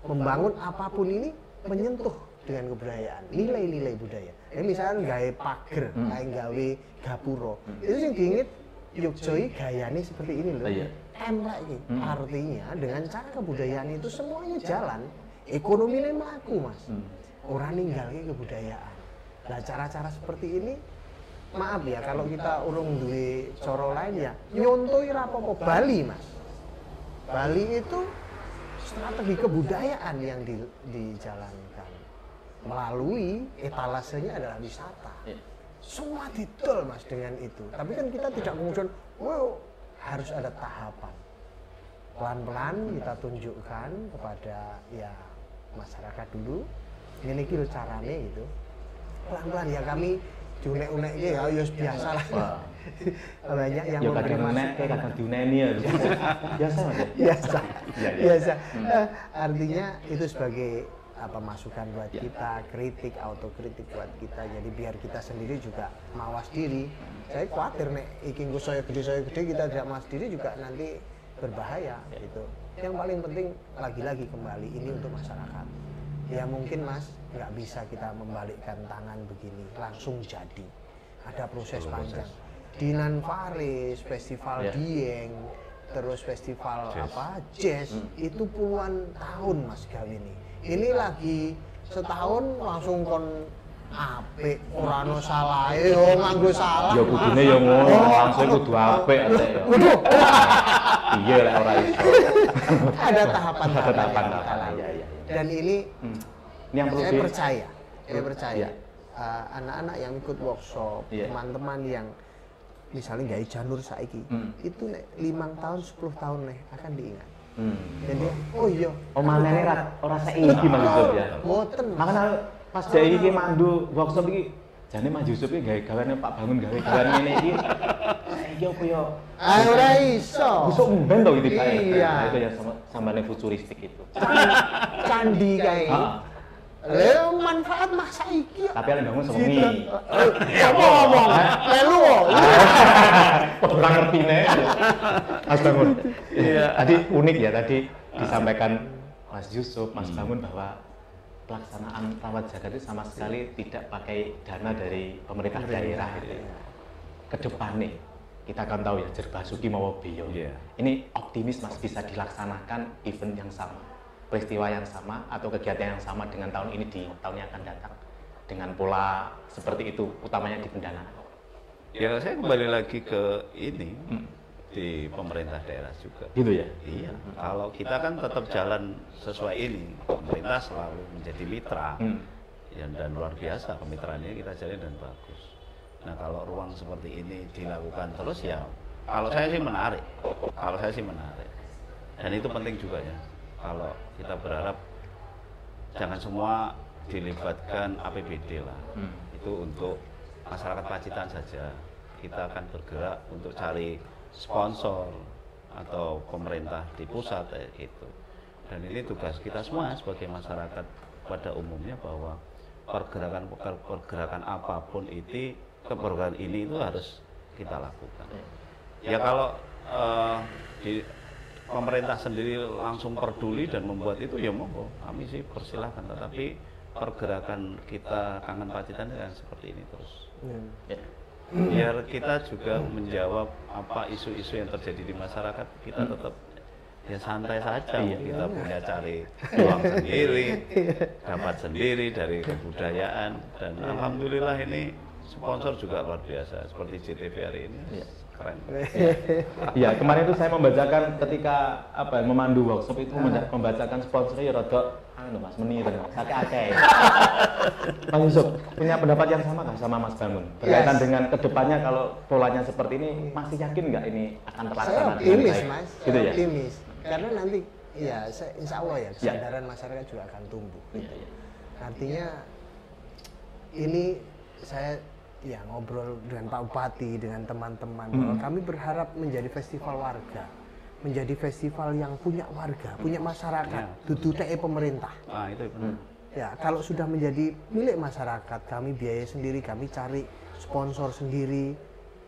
membangun apapun ini menyentuh dengan kebudayaan, nilai-nilai budaya. Misalnya gawe pager, kayak gawe gapuro, itu yang diinget Yogyakarta gayanya seperti ini loh. Emlek iki. Artinya dengan cara kebudayaan itu semuanya jalan, ekonomi ini mlaku Mas. Orang ninggalke kebudayaan. Nah cara-cara seperti ini, maaf ya kalau kita urung duwe cara lain ya nyontoi ra apa-apa. Bali Mas, Bali itu strategi kebudayaan yang dijalankan melalui etalasenya adalah wisata. Semua didol Mas dengan itu. Tapi kan kita tidak kemudian harus ada tahapan. Pelan-pelan kita tunjukkan kepada masyarakat dulu. Ini kira caranya gitu. Pelan-pelan ya kami diunek-unek ya biasa lah. Banyak yang memberi masukan. Kadang diuneni ya. Biasa Mas. Biasa. Artinya itu sebagai masukan buat kita, kritik, autokritik buat kita. Jadi biar kita sendiri juga mawas diri. Saya khawatir nek iki nggo saya gede kita tidak mawas diri juga nanti berbahaya gitu. Yang paling penting lagi-lagi kembali ini untuk masyarakat. Ya mungkin Mas nggak bisa kita membalikkan tangan begini langsung jadi. Ada proses panjang. Dinan Faris, Festival Dieng, terus festival jazz itu puluhan tahun Mas gawe ini. Ini lagi setahun langsung kon apik ora ono salahe yo nganggo salah. Ya kudune yo ngono, langsung kudu apik aja ya. Waduh. Iya lek ora iso. Ada tahapan-tahapan. Ya. Dan ini yang perlu saya percaya anak-anak yang ikut workshop, teman-teman yang misalnya nggak janur saiki, itu nek 5 tahun 10 tahun nih akan diingat. Jadi oh iya, manene ora saiki Mas Yusuf ya. Mboten. Makanya pas dhek iki mandu workshop iki jane Mas Yusuf iki gawe-gawane Pak Bangun gawe-gawe ngene iki. Saiki opo ya? Ora iso. Busuk mben to iki Pak. Iya. Itu yang samane futuristik itu. Candi kae. Lha manfaat Mas saiki. Tapi ada bangun sewengi. Apa ngomong? Melu kok. Ora ngertine. Mas Bangun. Iya, tadi unik ya tadi disampaikan Mas Yusuf, Mas Bangun bahwa pelaksanaan rawat jagat itu sama sekali tidak pakai dana dari pemerintah daerah gitu. Kedepannya kita akan tahu ya Jerbasuki mawa Beyo. Ini optimis Mas bisa dilaksanakan event yang sama, peristiwa yang sama atau kegiatan yang sama dengan tahun ini di tahun yang akan datang dengan pola seperti itu utamanya di Pendana. Ya saya kembali lagi ke ini di pemerintah daerah juga. Gitu ya? Iya. Kalau kita kan tetap jalan sesuai ini, pemerintah selalu menjadi mitra. Dan luar biasa kemitraannya kita jalin dan bagus. Nah kalau ruang seperti ini dilakukan terus ya, kalau saya sih menarik. Dan itu penting juga ya. Kalau kita berharap jangan semua dilibatkan APBD lah. Itu untuk masyarakat Pacitan saja. Kita akan bergerak untuk cari sponsor atau pemerintah di pusat gitu. Dan ini tugas kita semua sebagai masyarakat pada umumnya bahwa pergerakan apapun itu, pergerakan ini itu harus kita lakukan. Ya kalau di pemerintah sendiri langsung peduli dan membuat itu ya monggo, kami sih persilahkan. Tetapi pergerakan kita Kangen Pacitan kan seperti ini terus. Biar kita juga menjawab apa isu-isu yang terjadi di masyarakat, kita tetap ya santai saja. Kita punya cari uang sendiri, dapat sendiri dari kebudayaan, dan alhamdulillah ini sponsor juga luar biasa seperti JTV hari ini. Keren. Ya, kemarin itu saya membacakan ketika memandu workshop itu membacakan sponsornya ya rada Mas menir akeh. Mas Yusuf punya pendapat yang sama nggak sama Mas Bangun berkaitan dengan kedepannya kalau polanya seperti ini, masih yakin nggak ini akan terlaksana? Saya optimis Mas, gitu ya? Optimis karena nanti ya insya Allah ya kesadaran masyarakat juga akan tumbuh. Artinya ini saya ngobrol dengan Pak Bupati, dengan teman-teman, bahwa kami berharap menjadi festival warga, menjadi festival yang punya warga, punya masyarakat, duduknya pemerintah. Itu benar. Ya, kalau sudah menjadi milik masyarakat, kami biaya sendiri, kami cari sponsor sendiri.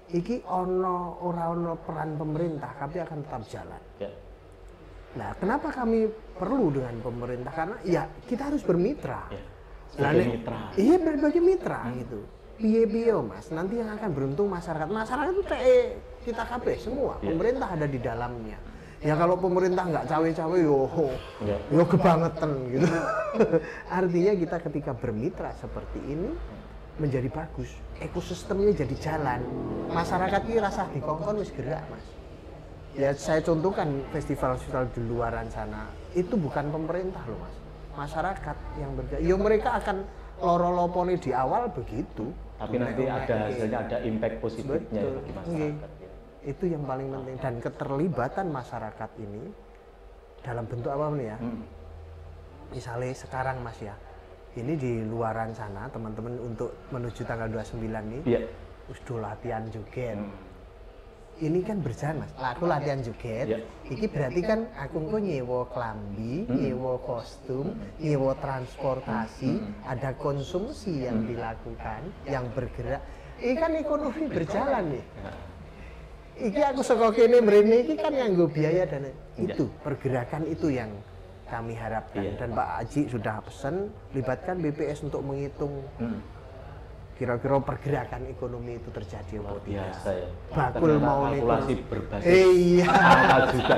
Iki ora ono peran pemerintah, kami akan tetap jalan. Nah, kenapa kami perlu dengan pemerintah? Karena ya kita harus bermitra. Sebagai mitra. Iya, berbagai mitra gitu. Piye-piye Mas, nanti yang akan beruntung masyarakat. Masyarakat itu kita kabeh semua, pemerintah ada di dalamnya. Ya kalau pemerintah nggak cawe-cawe yo kebangetan gitu. Artinya kita ketika bermitra seperti ini menjadi bagus, ekosistemnya jadi jalan. Masyarakat ini rasa dikongkon wis gerak Mas. Ya saya contohkan festival-festival di luaran sana, itu bukan pemerintah loh Mas. Masyarakat yang bergerak. Yo mereka akan loro-lopone di awal begitu. Tapi nanti ada hasilnya, ada impact positifnya ya bagi masyarakat. Itu yang paling penting, dan keterlibatan masyarakat ini dalam bentuk apa nih ya? Misalnya sekarang Mas ya, ini di luaran sana teman-teman untuk menuju tanggal 29 nih, udah latihan joget. ini kan berjalan Mas. Aku latihan joget. Ya. Iki berarti kan aku engko nyewa klambi, nyewa kostum, nyewa transportasi, ada konsumsi yang dilakukan, yang bergerak. Ini kan ekonomi berjalan nih. Iki aku saka kene mrene iki kan nganggo biaya dan itu pergerakan itu yang kami harapkan. Dan Pak Aji sudah pesan libatkan BPS untuk menghitung kira-kira pergerakan ekonomi itu terjadi apa tidak. Biasa ya. Bakul mau kalkulasi berbasis iya. angka juga.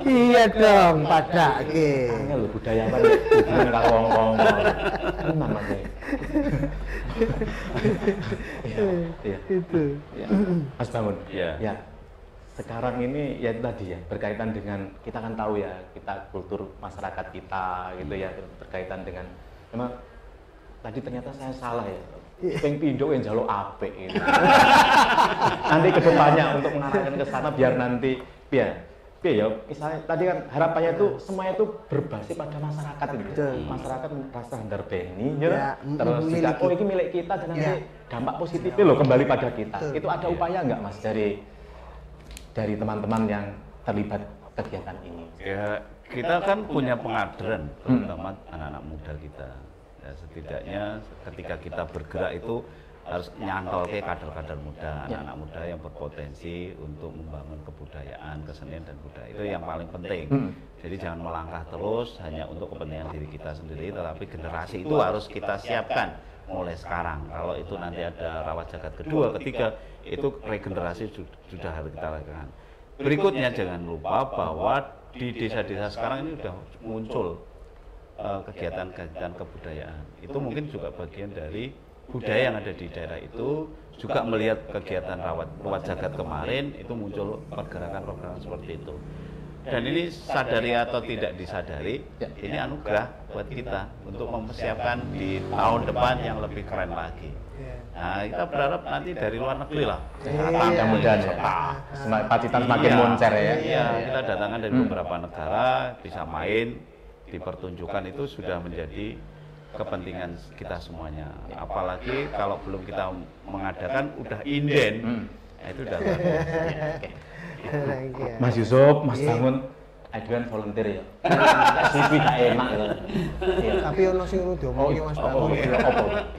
Iya dong, padake. Angel lho budayawan hubungan karo wong-wong. Tenan Mas. Iya. Itu. Ya. Mas Bangun. Iya. Ya. Sekarang ini ya tadi ya berkaitan dengan kita kan tahu ya kita kultur masyarakat kita gitu ya berkaitan dengan memang tadi ternyata saya salah ya. Peng pindho yang jaluk apik gitu. Nanti kedepannya untuk mengarahkan ke sana biar nanti ya misalnya tadi kan harapannya itu semuanya itu berbasis pada masyarakat gitu. Masyarakat merasa handarbeni ya, terus juga oh ini milik kita dan nanti dampak positifnya loh kembali pada kita. Itu ada upaya nggak Mas dari teman-teman yang terlibat kegiatan ini? Ya, kita kan punya pengadaran terutama anak-anak muda kita. Ya, setidaknya ketika kita bergerak itu harus nyantol ke kader-kader muda, anak-anak muda yang berpotensi untuk membangun kebudayaan, kesenian dan budaya. Itu yang paling penting. Jadi jangan melangkah terus hanya untuk kepentingan diri kita sendiri, tetapi generasi itu harus kita siapkan mulai sekarang. Kalau itu nanti ada rawat jagat kedua, ketiga, itu regenerasi sudah harus kita lakukan. Berikutnya jangan lupa bahwa di desa-desa sekarang ini sudah muncul kegiatan-kegiatan kebudayaan. Itu mungkin juga bagian dari budaya yang ada di daerah itu. Juga melihat kegiatan rawat jagat kemarin itu muncul pergerakan-pergerakan seperti itu. Dan ini sadari atau tidak disadari, ini anugerah buat kita untuk mempersiapkan di tahun depan yang lebih keren lagi. Nah, kita berharap nanti dari luar negeri lah. Mudah-mudahan ya. Pacitan semakin moncer ya. Iya, kita datangkan dari beberapa negara, bisa main, dipertunjukkan itu sudah menjadi kepentingan kita semuanya. Apalagi kalau belum kita mengadakan, udah inden, itu udah Mas Yusuf, Mas Bangun, aduan volunteer ya. CV gak enak ya. Tapi ono sing ngono diomongi Mas Bangun.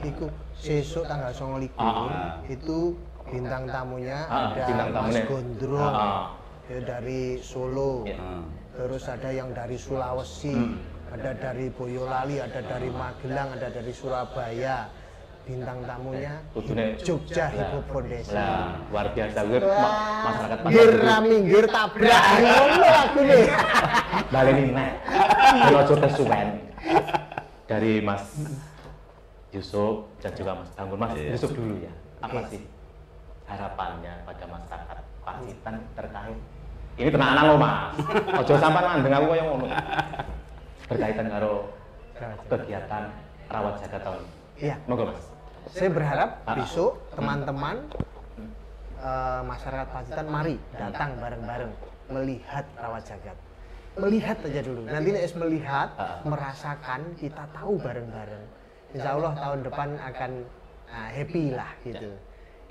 Iku sesuk tanggal 29 itu bintang tamunya ada Mas Gondrong dari Solo. Terus ada yang dari Sulawesi, ada dari Boyolali, ada dari Magelang, ada dari Surabaya. Bintang tamunya Jogja Hip Hop Foundation. Nah, luar biasa gue masyarakat Gir minggir tabrak ngono aku nih. Baleni nek. Ojo kesuwen. Dari Mas Yusuf dan juga Mas Bangun. Mas Yusuf dulu ya. Apa sih harapannya pada masyarakat Pacitan terkait ini tenanan lo Mas. Ojo sampai mandeng aku koyo ngono. Berkaitan karo kegiatan rawat jagat tahun. Iya. Monggo Mas. Saya berharap besok teman-teman masyarakat Pacitan mari datang bareng-bareng melihat rawat jagat. Melihat aja dulu. Nanti nek melihat, merasakan, kita tahu bareng-bareng. Insya Allah tahun depan akan happy lah gitu.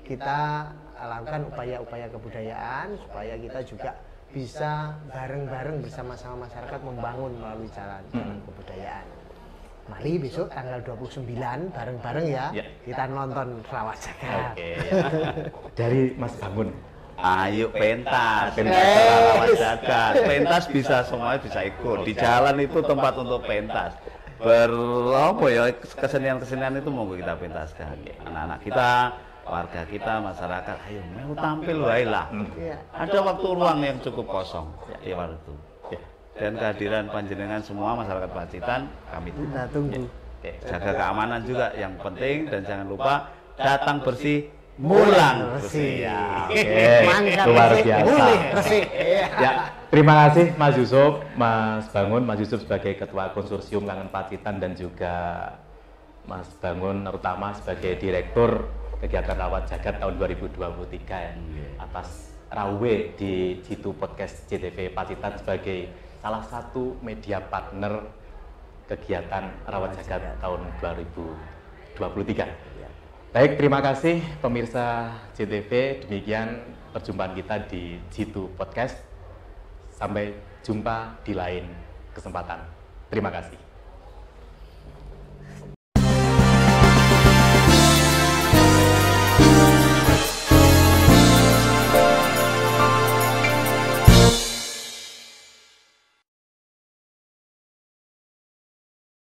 Kita lakukan upaya-upaya kebudayaan supaya kita juga bisa bareng-bareng bersama-sama masyarakat membangun melalui jalan kebudayaan. Mari besok tanggal 29 bareng-bareng ya, kita nonton rawat jagat. Oke, ya. Dari Mas Bangun. Ayo pentas rawat jagat. Pentas bisa semuanya bisa ikut. Di jalan itu tempat untuk pentas. Kesenian-kesenian itu monggo kita pentaskan. Anak-anak kita, warga kita, masyarakat, ayo mau tampil wae lah. Ada waktu ruang yang cukup kosong di waktu. Dan kehadiran panjenengan semua masyarakat Pacitan kami tunggu. Jaga keamanan juga yang penting dan jangan lupa datang bersih, mulang bersih. Luar biasa. Ya, terima kasih Mas Yusuf, Mas Bangun, Mas Yusuf sebagai Ketua Konsorsium Kangen Pacitan dan juga Mas Bangun terutama sebagai Direktur Kegiatan Rawat Jagat tahun 2023 ya. Atas rawe di Jitu Podcast JTV Pacitan sebagai salah satu media partner kegiatan Rawat Jagat tahun 2023. Baik, terima kasih pemirsa JTV. Demikian perjumpaan kita di Jitu Podcast. Sampai jumpa di lain kesempatan. Terima kasih.